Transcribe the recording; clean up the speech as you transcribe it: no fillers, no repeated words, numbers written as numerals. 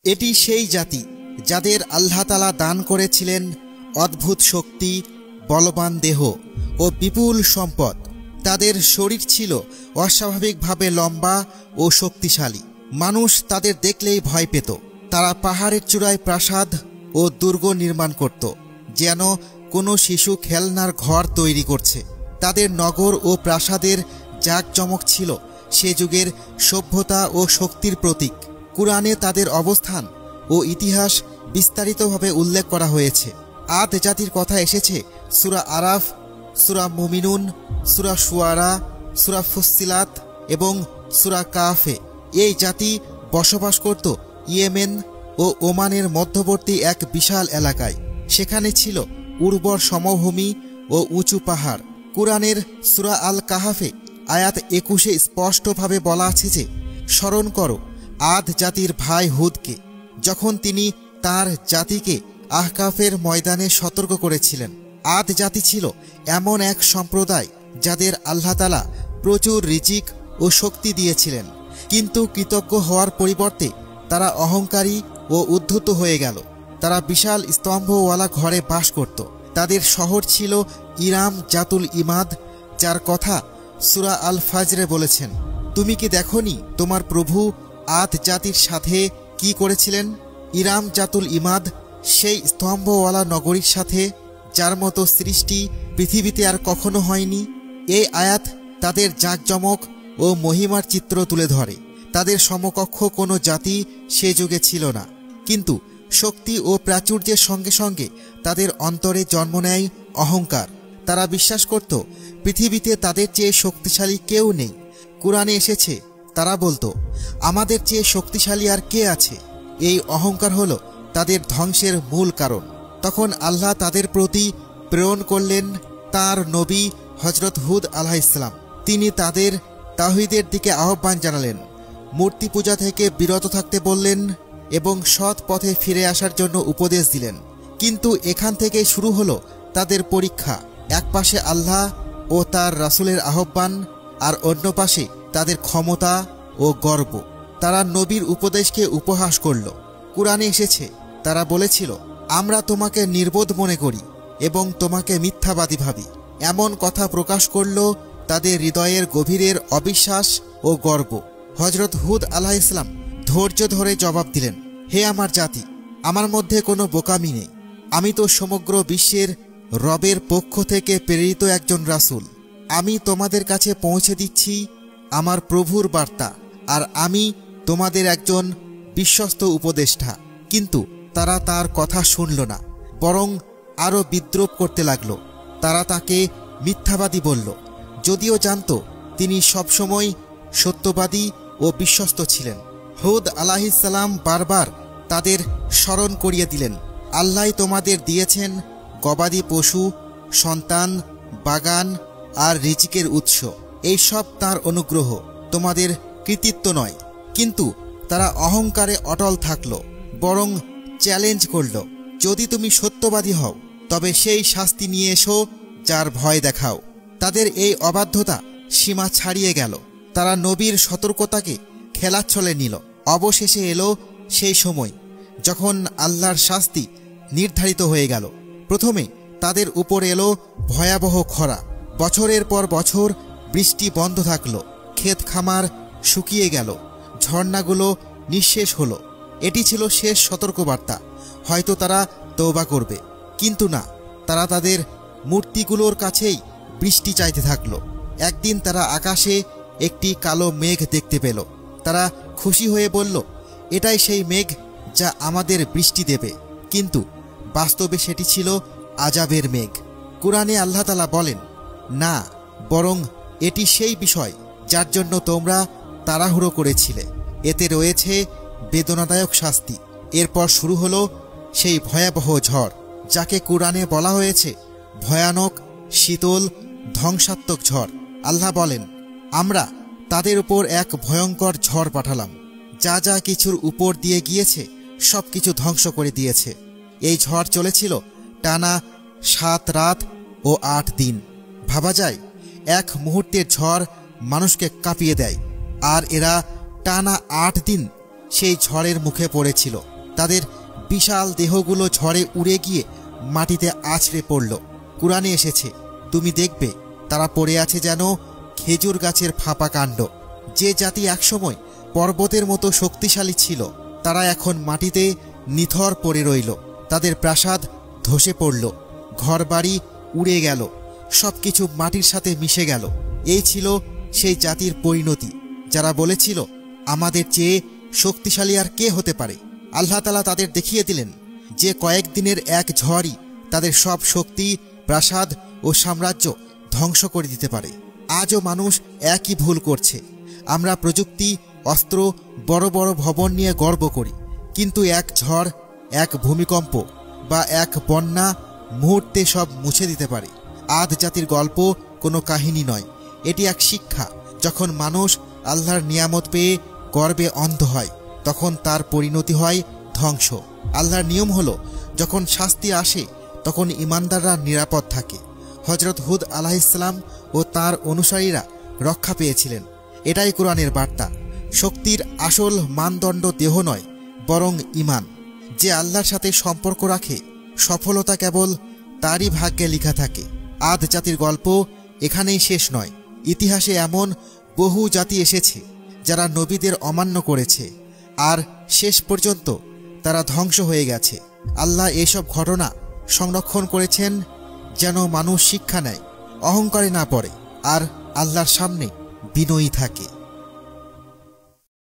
এটি সেই জাতি যাদের আল্লাহ তাআলা দান করেছিলেন অদ্ভুত শক্তি, বলবান দেহ ও বিপুল সম্পদ। তাদের শরীর ছিল অস্বাভাবিকভাবে লম্বা ও শক্তিশালী। মানুষ তাদের দেখলেই ভয় পেত। তারা পাহাড়ের চূড়ায় প্রাসাদ ও দুর্গ নির্মাণ করত, যেন কোনো শিশু খেলনার ঘর তৈরি করছে। তাদের নগর ও প্রাসাদের জাঁকজমক ছিল সে যুগের সভ্যতা ও শক্তির প্রতীক। কুরআনে তাদের অবস্থান ও ইতিহাস বিস্তারিতভাবে উল্লেখ করা হয়েছে। আদ জাতির কথা এসেছে সূরা আরাফ, সূরা মুমিনুন, সূরা শুআরা, সূরা ফুসসিলাত এবং সূরা কাহফে। এই জাতি বসবাস করত ইয়েমেন ও ওমানের মধ্যবর্তী এক বিশাল এলাকায়। সেখানে ছিল উর্বর সমভূমি ও উঁচু পাহাড়। কুরআনের সূরা আল কাহফে আয়াত 21-এ স্পষ্টভাবে বলা আছে যে, স্মরণ করো আদ জাতির ভাই হুদকে, যখন তিনি তার জাতিকে আহকাফের ময়দানে সতর্ক করেছিলেন। আদ জাতি ছিল এমন এক সম্প্রদায় যাদের আল্লাহ তাআলা প্রচুর রিজিক ও শক্তি দিয়েছিলেন, কিন্তু কৃতজ্ঞ হওয়ার পরিবর্তে তারা অহংকারী ও উদ্ধত হয়ে গেল। তারা বিশাল স্তম্ভওয়ালা ঘরে বাস করত। তাদের শহর ছিল ইরাম জাতুল ইমাদ, যার কথা সূরা আল ফাজরে বলেছেন, তুমি কি দেখনি তোমার প্রভু আদ জাতির সাথে কি করেছিলেন? ইরাম জাতুল ইমাদ সেই স্তম্ভওয়ালা নগরীর সাথে, যার মতো সৃষ্টি পৃথিবীতে আর কখনো হয়নি। এই আয়াত তাদের জাঁকজমক ও মহিমার চিত্র তুলে ধরে। তাদের সমকক্ষ কোনো জাতি সে যুগে ছিল না, কিন্তু শক্তি ও প্রাচুর্যের সঙ্গে সঙ্গে তাদের অন্তরে জন্ম নেয় অহংকার। তারা বিশ্বাস করত পৃথিবীতে তাদের চেয়ে শক্তিশালী কেউ নেই। কুরআনে এসেছে, তারা বলতো, আমাদের চেয়ে শক্তিশালী আর কে আছে? এই অহংকার হলো তাদের ধ্বংসের মূল কারণ। তখন আল্লাহ তাদের প্রতি প্রেরণ করলেন তার নবী হযরত হুদ আলাইহিসসালাম। তিনি তাদের তাওহীদের দিকে আহ্বান জানালেন, মূর্তি পূজা থেকে বিরত থাকতে বললেন এবং সৎ পথে ফিরে আসার জন্য উপদেশ দিলেন। কিন্তু এখান থেকে শুরু হলো তাদের পরীক্ষা। এক পাশে আল্লাহ ও তার রাসূলের আহ্বান, আর অন্য পাশে তাদের ক্ষমতা ও গর্ব। তারা নবীর উপদেশকে উপহাস করল। কুরআনে এসেছে, তারা বলেছিল, আমরা তোমাকে নির্বোধ মনে করি এবং তোমাকে মিথ্যাবাদী ভাবি। এমন কথা প্রকাশ করল তাদের হৃদয়ের গভীরের অবিশ্বাস ও গর্ব। হযরত হুদ আলাইহিসসালাম ধৈর্য ধরে জবাব দিলেন, হে আমার জাতি, আমার মধ্যে কোনো বোকামি নেই। আমি তো সমগ্র বিশ্বের রবের পক্ষ থেকে প্রেরিত একজন রাসূল। আমি তোমাদের কাছে পৌঁছে দিচ্ছি আমার প্রভুর বার্তা, আর আমি তোমাদের একজন বিশ্বস্ত উপদেষ্টা। কিন্তু তারা তার কথা শুনল না, বরং আরও বিদ্রূপ করতে লাগল। তারা তাকে মিথ্যাবাদী বলল, যদিও জানত তিনি সবসময় সত্যবাদী ও বিশ্বস্ত ছিলেন। হুদ আলাইহিসসালাম বারবার তাদের স্মরণ করিয়ে দিলেন, আল্লাহ তোমাদের দিয়েছেন গবাদি পশু, সন্তান, বাগান আর রিজিকের উৎস। এই সব তাঁর অনুগ্রহ, তোমাদের কৃতিত্ব নয়। কিন্তু তারা অহংকারে অটল থাকল, বরং চ্যালেঞ্জ করল, যদি তুমি সত্যবাদী হও তবে সেই শাস্তি নিয়ে এসো যার ভয় দেখাও। তাদের এই অবাধ্যতা সীমা ছাড়িয়ে গেল। তারা নবীর সতর্কতাকে খেলাচ্ছলে নিল। অবশেষে এলো সেই সময় যখন আল্লাহর শাস্তি নির্ধারিত হয়ে গেল। প্রথমে তাদের উপর এলো ভয়াবহ খরা। বছরের পর বছর বৃষ্টি বন্ধ থাকল, ক্ষেত খামার শুকিয়ে গেল, ঝর্ণাগুলো নিঃশেষ হলো। এটি ছিল শেষ সতর্কবার্তা, হয়তো তারা তওবা করবে। কিন্তু না, তারা তাদের মূর্তিগুলোর কাছেই বৃষ্টি চাইতে থাকল। একদিন তারা আকাশে একটি কালো মেঘ দেখতে পেল। তারা খুশি হয়ে বলল, এটাই সেই মেঘ যা আমাদের বৃষ্টি দেবে। কিন্তু বাস্তবে সেটি ছিল আযাবের মেঘ। কুরআনে আল্লাহ তাআলা বলেন, না, বরং এটি সেই বিষয় যার জন্য তোমরা তাড়াহুড়ো করেছিলে। এতে রয়েছে বেদনাদায়ক শাস্তি। এরপর শুরু হলো সেই ভয়াবহ ঝড়, যাকে কুরআনে বলা হয়েছে ভয়ানক, শীতল, ধ্বংসাত্মক ঝড়। আল্লাহ বলেন, আমরা তাদের উপর এক ভয়ঙ্কর ঝড় পাঠালাম, যা যা কিছুর উপর দিয়ে গিয়েছে সব কিছু ধ্বংস করে দিয়েছে। এই ঝড় চলেছিল টানা 7 রাত ও 8 দিন। ভাবা যায়, এক মুহূর্তের ঝড় মানুষকে কাঁপিয়ে দেয়, আর এরা টানা 8 দিন সেই ঝড়ের মুখে পড়েছিল। তাদের বিশাল দেহগুলো ঝড়ে উড়ে গিয়ে মাটিতে আছড়ে পড়ল। কুরআনে এসেছে, তুমি দেখবে তারা পড়ে আছে যেন খেজুর গাছের ফাঁপা কাণ্ড। যে জাতি একসময় পর্বতের মতো শক্তিশালী ছিল, তারা এখন মাটিতে নিথর পড়ে রইল। তাদের প্রাসাদ ধসে পড়ল, ঘরবাড়ি উড়ে গেল, সবকিছু মাটির সাথে মিশে গেল। এই ছিল সেই জাতির পরিণতি, যারা বলেছিল আমাদের চেয়ে শক্তিশালী আর কে হতে পারে। আল্লাহ তাআলা তাদের দেখিয়ে দিলেন যে কয়েকদিনের এক ঝড়ই তাদের সব শক্তি, প্রাসাদ ও সাম্রাজ্য ধ্বংস করে দিতে পারে। আজও মানুষ একই ভুল করছে। আমরা প্রযুক্তি, অস্ত্র, বড় বড় ভবন নিয়ে গর্ব করি, কিন্তু এক ঝড়, এক ভূমিকম্প বা এক বন্যা মুহূর্তে সব মুছে দিতে পারে। আদ জাতির গল্প কোনো কাহিনী নয়, এটি এক শিক্ষা। যখন মানুষ আল্লাহর নিয়ামত পেয়ে গর্বে অন্ধ হয়, তখন তার পরিণতি হয় ধ্বংস। আল্লাহর নিয়ম হলো, যখন শাস্তি আসে তখন ইমানদাররা নিরাপদ থাকে। হযরত হুদ আলাইহিসসালাম ও তার অনুসারীরা রক্ষা পেয়েছিলেন। এটাই কোরআনের বার্তা। শক্তির আসল মানদণ্ড দেহ নয়, বরং ঈমান। যে আল্লাহর সাথে সম্পর্ক রাখে, সফলতা কেবল তারই ভাগ্যে লেখা থাকে। আদ জাতির গল্প এখানেই শেষ নয়। ইতিহাসে এমন বহু জাতি এসেছে যারা নবীদের অমান্য করেছে, আর শেষ পর্যন্ত তারা ধ্বংস হয়ে গেছে। আল্লাহ এসব ঘটনা সংরক্ষণ করেছেন যেন মানুষ শিক্ষা নেয়, অহংকারে না পড়ে আর আল্লাহর সামনে বিনয়ী থাকে।